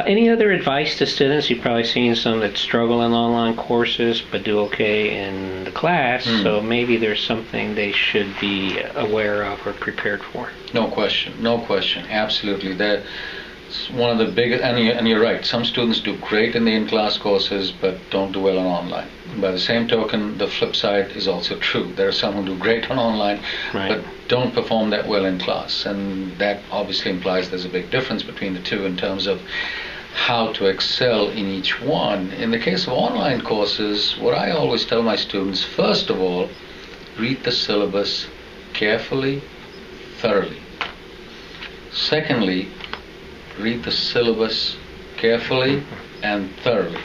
Any other advice to students? You've probably seen some that struggle in online courses but do okay in the class, so maybe there's something they should be aware of or prepared for. No question, absolutely. That's one of the biggest, and you're right, some students do great in the in-class courses but don't do well on online. By the same token, the flip side is also true. There are some who do great on online, Right. but don't perform that well in class, and that obviously implies there's a big difference between the two in terms of how to excel in each one. In the case of online courses, what I always tell my students, first of all, read the syllabus carefully, thoroughly. Secondly, read the syllabus carefully and thoroughly.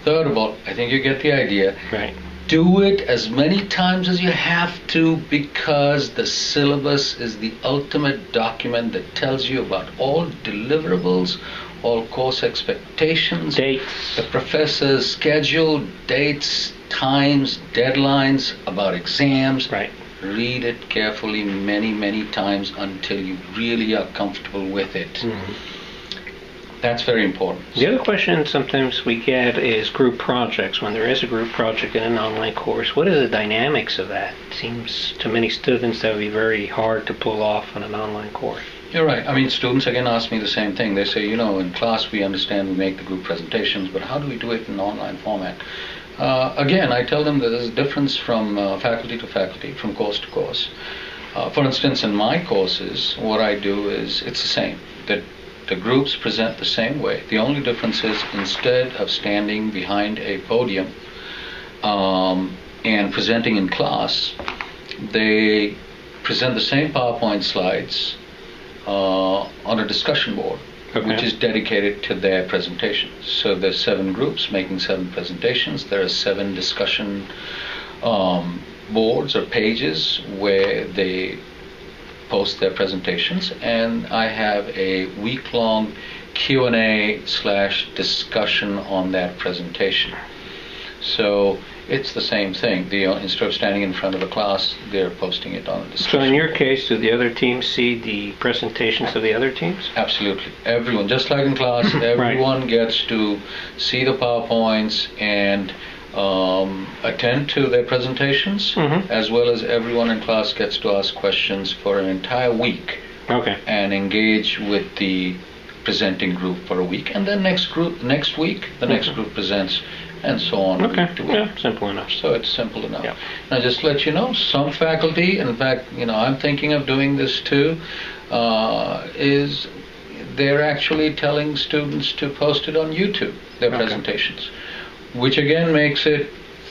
Third of all, I think you get the idea. Right. Do it as many times as you have to, because the syllabus is the ultimate document that tells you about all deliverables, all course expectations, Dates. the professor's schedule, dates, times, deadlines, about exams. Right. Read it carefully many times until you really are comfortable with it. Mm-hmm. That's very important. The other question sometimes we get is group projects. When there is a group project in an online course, what are the dynamics of that? It seems to many students that would be very hard to pull off in an online course. You're right. I mean, students again ask me the same thing. They say, in class we understand we make the group presentations, but how do we do it in an online format? Again, I tell them that there's a difference from faculty to faculty, from course to course. For instance, in my courses, what I do is it's the same. That the groups present the same way. The only difference is, instead of standing behind a podium and presenting in class, they present the same PowerPoint slides on a discussion board, which is dedicated to their presentations. So there's 7 groups making 7 presentations. There are 7 discussion boards or pages where they post their presentations, and I have a week-long Q&A/discussion on that presentation. So it's the same thing. Instead of standing in front of a class, they're posting it on a discussion. So in your case, do the other teams see the presentations of the other teams? Absolutely. Everyone, just like in class, everyone gets to see the PowerPoints and attend to their presentations, as well as everyone in class gets to ask questions for an entire week. Okay. And engage with the presenting group for a week, and then next week the next group presents, and so on. Okay. Week to week. Yeah, simple enough. So it's simple enough. Yeah. Now, just to let you know, some faculty, in fact, I'm thinking of doing this too, is they're actually telling students to post it on YouTube, their presentations, which again makes it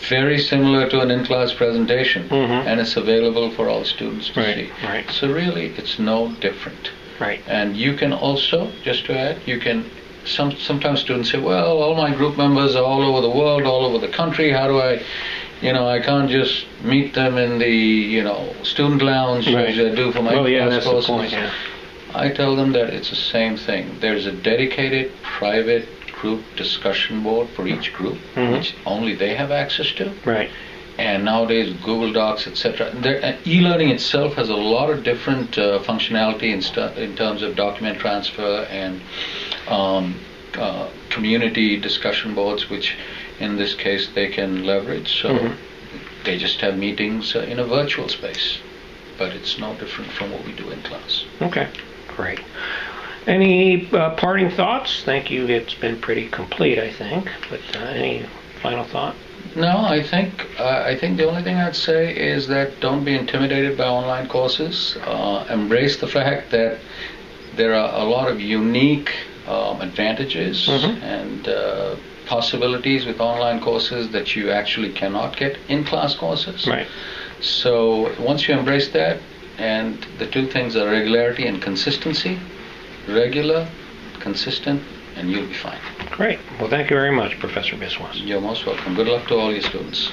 very similar to an in-class presentation, and it's available for all students to see. Right. So really, it's no different. Right. And you can also, just to add, sometimes students say, well, all my group members are all over the world, all over the country. How do I can't just meet them in the, student lounge as I do for my class courses. The point, yeah. I tell them that it's the same thing. There's a dedicated private group discussion board for each group, which only they have access to. Right. And nowadays, Google Docs, etc. E-learning itself has a lot of different functionality in terms of document transfer and community discussion boards, which in this case they can leverage. So they just have meetings in a virtual space. But it's no different from what we do in class. Okay, great. Any parting thoughts? Thank you. It's been pretty complete, I think. But any final thought? No, I think the only thing I'd say is that don't be intimidated by online courses. Embrace the fact that there are a lot of unique advantages and possibilities with online courses that you actually cannot get in class courses. Right. So once you embrace that, and the two things are regularity and consistency, regular, consistent, and you'll be fine. Great. Well, thank you very much, Professor Biswas. You're most welcome. Good luck to all your students.